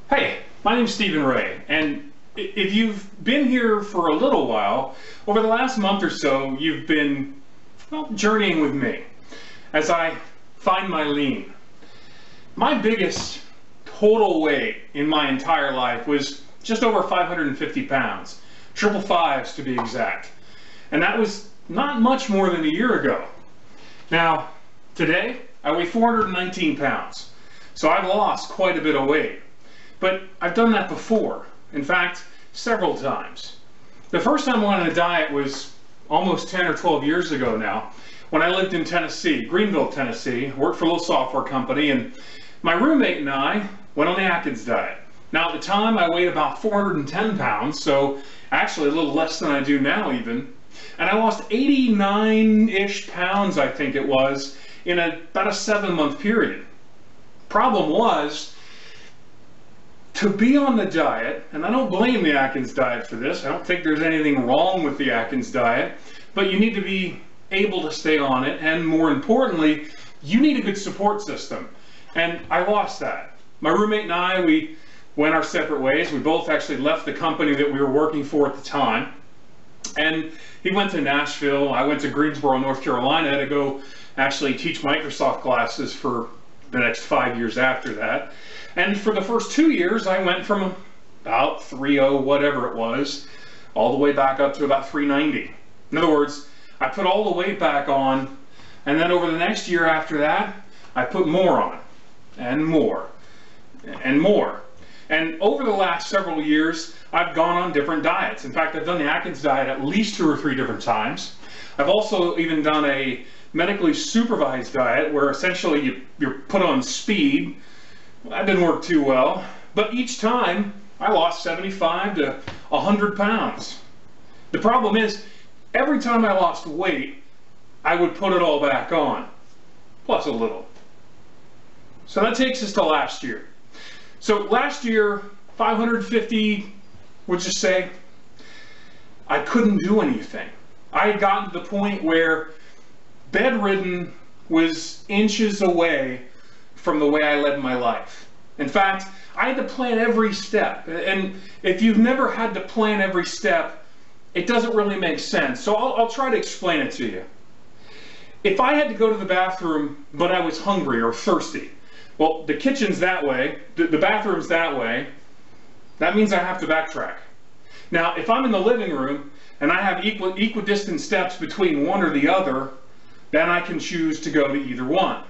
Hey, my name's Stephen Ray, and if you've been here for a little while, over the last month or so, you've been, well, journeying with me as I find my lean. My biggest total weight in my entire life was just over 550 pounds, triple fives to be exact, and that was not much more than a year ago. Now, today, I weigh 419 pounds, so I've lost quite a bit of weight. But I've done that before. In fact, several times. The first time I went on a diet was almost 10 or 12 years ago now, when I lived in Tennessee, Greenville, Tennessee, worked for a little software company, and my roommate and I went on the Atkins diet. Now at the time I weighed about 410 pounds, so actually a little less than I do now even, and I lost 89-ish pounds, I think it was, in about a 7-month period. Problem was, to be on the diet, and I don't blame the Atkins diet for this, I don't think there's anything wrong with the Atkins diet, but you need to be able to stay on it, and more importantly, you need a good support system. And I lost that. My roommate and I, we went our separate ways. We both actually left the company that we were working for at the time. And he went to Nashville, I went to Greensboro, North Carolina to go actually teach Microsoft classes for the next 5 years after that. And for the first 2 years, I went from about 3.0, whatever it was, all the way back up to about 390. In other words, I put all the weight back on, and then over the next year after that, I put more on, and more, and more. And over the last several years, I've gone on different diets. In fact, I've done the Atkins diet at least 2 or 3 different times. I've also even done a medically supervised diet where essentially you're put on speed. That didn't work too well, but each time I lost 75 to 100 pounds. The problem is, every time I lost weight, I would put it all back on, plus a little. So that takes us to last year. So last year, 550, we'll just say, I couldn't do anything. I had gotten to the point where bedridden was inches away from the way I led my life. In fact, I had to plan every step. And if you've never had to plan every step, it doesn't really make sense. So I'll try to explain it to you. If I had to go to the bathroom, but I was hungry or thirsty, well, the kitchen's that way, the bathroom's that way, that means I have to backtrack. Now, if I'm in the living room and I have equidistant steps between one or the other, then I can choose to go to either one.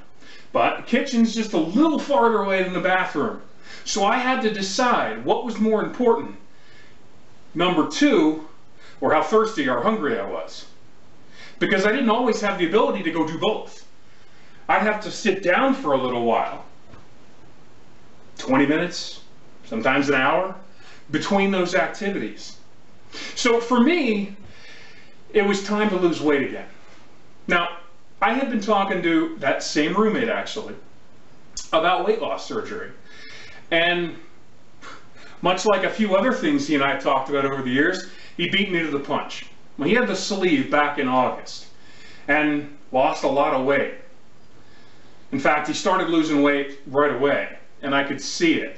But the kitchen's just a little farther away than the bathroom. So I had to decide what was more important. Number 2, or how thirsty or hungry I was. Because I didn't always have the ability to go do both. I'd have to sit down for a little while. 20 minutes, sometimes an hour, between those activities. So for me, it was time to lose weight again. Now, I had been talking to that same roommate actually about weight loss surgery. And much like a few other things he and I have talked about over the years, he beat me to the punch. Well, he had the sleeve back in August and lost a lot of weight. In fact, he started losing weight right away, and I could see it.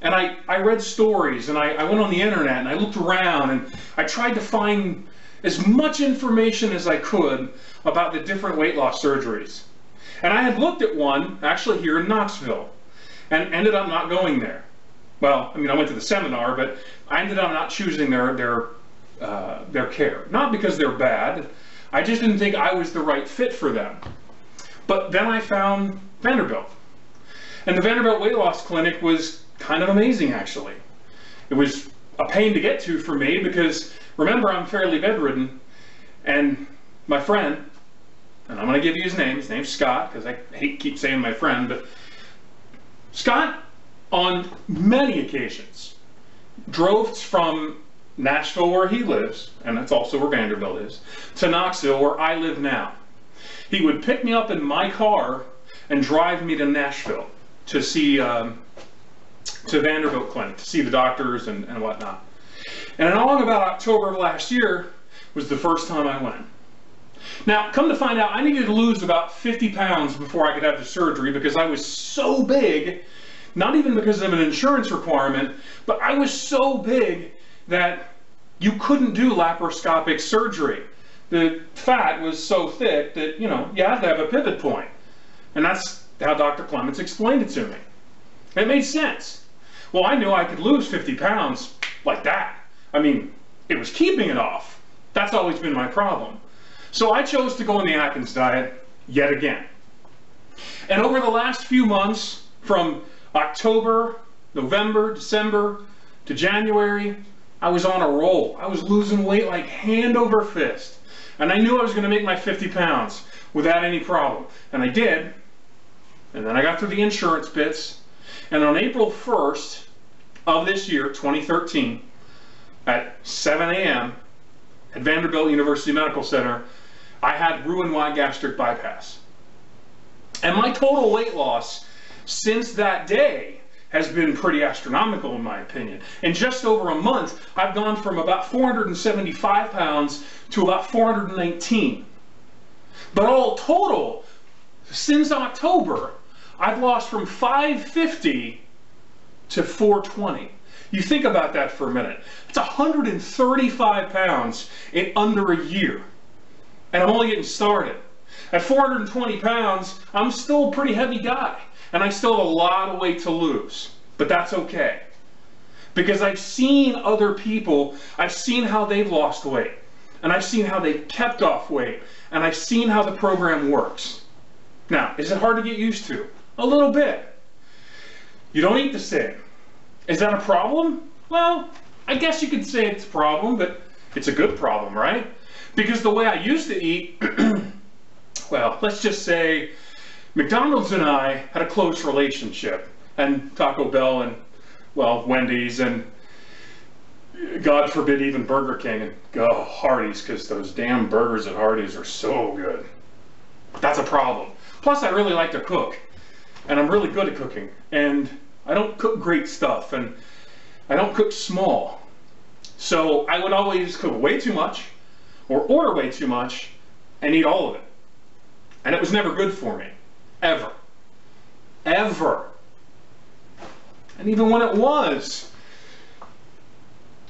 And I read stories, and I went on the internet, and I looked around, and I tried to find as much information as I could about the different weight loss surgeries. And I had looked at one, actually here in Knoxville, and ended up not going there. Well, I mean, I went to the seminar, but I ended up not choosing their care. Not because they're bad, I just didn't think I was the right fit for them. But then I found Vanderbilt. And the Vanderbilt Weight Loss Clinic was kind of amazing, actually. It was a pain to get to for me because, remember, I'm fairly bedridden, and my friend, and I'm going to give you his name's Scott, because I hate keep saying my friend, but Scott, on many occasions, drove from Nashville, where he lives, and that's also where Vanderbilt is, to Knoxville, where I live now. He would pick me up in my car and drive me to Nashville to see, to Vanderbilt Clinic, to see the doctors and whatnot. And along about October of last year was the first time I went. Now, come to find out, I needed to lose about 50 pounds before I could have the surgery because I was so big not even because of an insurance requirement, but I was so big that you couldn't do laparoscopic surgery. The fat was so thick that, you know, you had to have a pivot point. And that's how Dr. Clements explained it to me. It made sense. Well, I knew I could lose 50 pounds like that. I mean, it was keeping it off. That's always been my problem. So I chose to go on the Atkins diet yet again. And over the last few months, from October, November, December to January, I was on a roll. I was losing weight like hand over fist. And I knew I was going to make my 50 pounds without any problem. And I did. And then I got through the insurance bits. And on April 1st of this year, 2013, at 7 a.m. at Vanderbilt University Medical Center, I had Roux-en-Y gastric bypass. And my total weight loss since that day has been pretty astronomical, in my opinion. In just over a month, I've gone from about 475 pounds to about 419. But all total, since October, I've lost from 550 to 420. You think about that for a minute. It's 135 pounds in under a year. And I'm only getting started. At 420 pounds, I'm still a pretty heavy guy. And I still have a lot of weight to lose. But that's okay. Because I've seen other people, I've seen how they've lost weight. And I've seen how they've kept off weight. And I've seen how the program works. Now, is it hard to get used to? A little bit. You don't eat the same. Is that a problem? Well, I guess you could say it's a problem, but it's a good problem, right? Because the way I used to eat, well, let's just say McDonald's and I had a close relationship, and Taco Bell and, well, Wendy's and, God forbid, even Burger King and Hardee's, because those damn burgers at Hardee's are so good. That's a problem. Plus, I really like to cook, and I'm really good at cooking, and I don't cook great stuff, and I don't cook small. So I would always cook way too much, or order way too much, and eat all of it. And it was never good for me. Ever. Ever. And even when it was,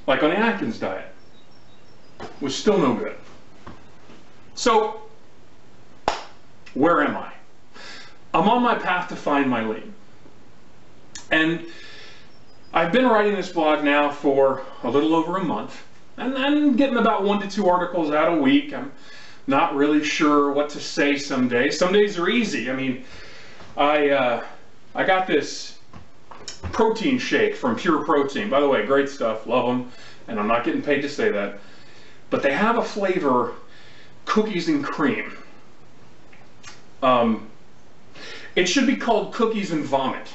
like on the Atkins diet, was still no good. So, where am I? I'm on my path to find my lean. And I've been writing this blog now for a little over a month, and I'm getting about 1 to 2 articles out a week. I'm not really sure what to say some days. Some days are easy. I mean, I got this protein shake from Pure Protein. By the way, great stuff, love them, and I'm not getting paid to say that. But they have a flavor, cookies and cream. It should be called cookies and vomit.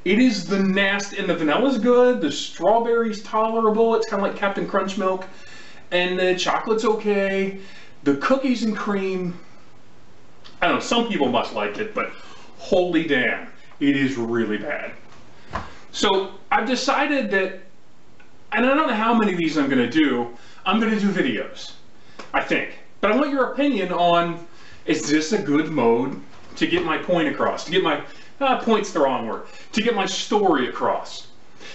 It is the nasty, and the vanilla's good, the strawberry's tolerable, it's kind of like Captain Crunch milk, and the chocolate's okay. The cookies and cream, I don't know, some people must like it, but holy damn, it is really bad. So I've decided that, and I don't know how many of these I'm going to do, I'm going to do videos, I think. But I want your opinion on, is this a good mode to get my point across, to get my, point's the wrong word, to get my story across.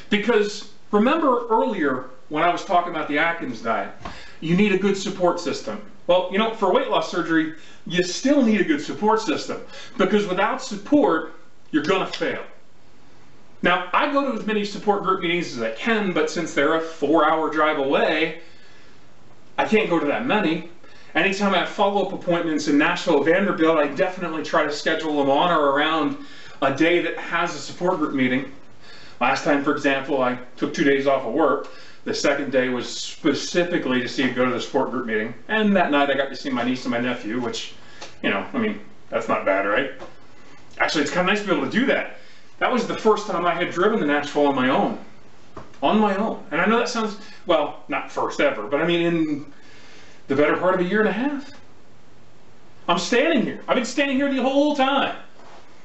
Because remember earlier when I was talking about the Atkins diet, you need a good support system. Well, you know, for weight loss surgery, you still need a good support system, because without support, you're gonna fail. Now, I go to as many support group meetings as I can, but since they're a 4-hour drive away, I can't go to that many. Anytime I have follow-up appointments in Nashville, Vanderbilt, I definitely try to schedule them on or around a day that has a support group meeting. Last time, for example, I took 2 days off of work. The second day was specifically to go to the support group meeting. And that night I got to see my niece and my nephew, which, you know, I mean, that's not bad, right? Actually, it's kind of nice to be able to do that. That was the first time I had driven to Nashville on my own. On my own. And I know that sounds, well, not first ever, but I mean in the better part of a year and a half. I'm standing here. I've been standing here the whole time.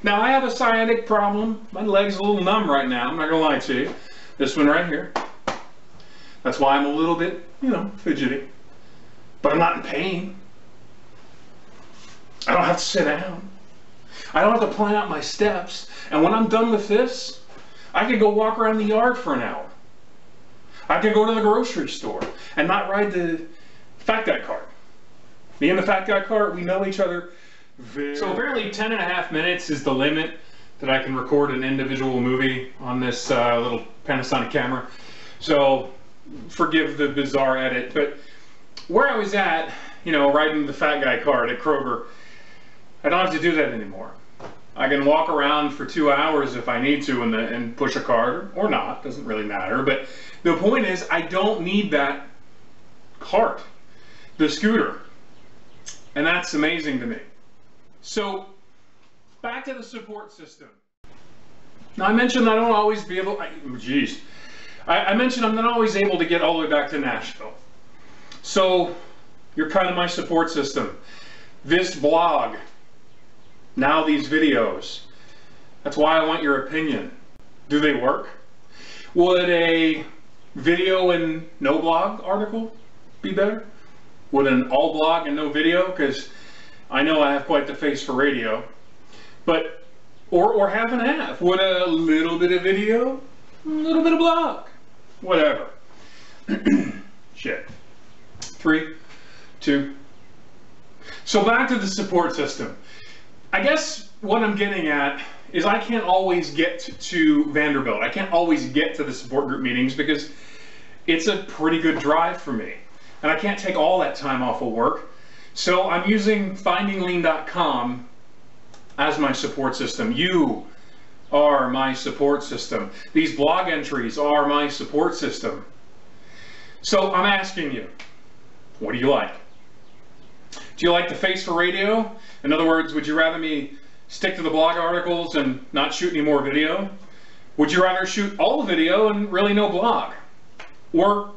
Now, I have a sciatic problem. My leg's a little numb right now. I'm not going to lie to you. This one right here. That's why I'm a little bit, you know, fidgety. But I'm not in pain. I don't have to sit down. I don't have to plan out my steps. And when I'm done with this, I could go walk around the yard for an hour. I could go to the grocery store and not ride the fat guy cart. Me and the fat guy cart, we know each other so apparently 10.5 minutes is the limit that I can record an individual movie on this little Panasonic camera. So forgive the bizarre edit, but where I was at, you know, riding the fat guy cart at Kroger, I don't have to do that anymore. I can walk around for 2 hours if I need to and push a cart, or not, doesn't really matter. But the point is, I don't need that cart, the scooter. And that's amazing to me. So, back to the support system. Now I mentioned I don't always be able, I mentioned I'm not always able to get all the way back to Nashville. So, you're kind of my support system. This blog, now these videos. That's why I want your opinion. Do they work? Would a video and no blog article be better? Would an all blog and no video? Because I know I have quite the face for radio. But, or half and half. Would a little bit of video, a little bit of blog? Whatever. Shit. 3, 2. So back to the support system. I guess what I'm getting at is I can't always get to Vanderbilt. I can't always get to the support group meetings because it's a pretty good drive for me. And I can't take all that time off of work. So I'm using findinglean.com as my support system. You are my support system. These blog entries are my support system. So I'm asking you, what do you like? Do you like the face for radio? In other words, would you rather me stick to the blog articles and not shoot any more video? Would you rather shoot all the video and really no blog? Or a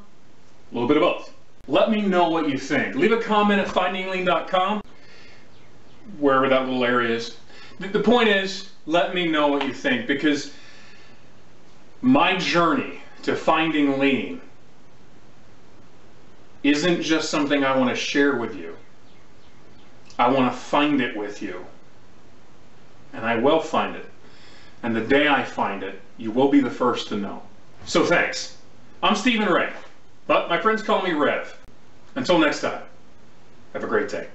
little bit of both? Let me know what you think. Leave a comment at findinglean.com, wherever that little area is. The point is, let me know what you think, because my journey to finding lean isn't just something I want to share with you. I want to find it with you. And I will find it. And the day I find it, you will be the first to know. So thanks. I'm Stephen Ray, but my friends call me Rev. Until next time, have a great day.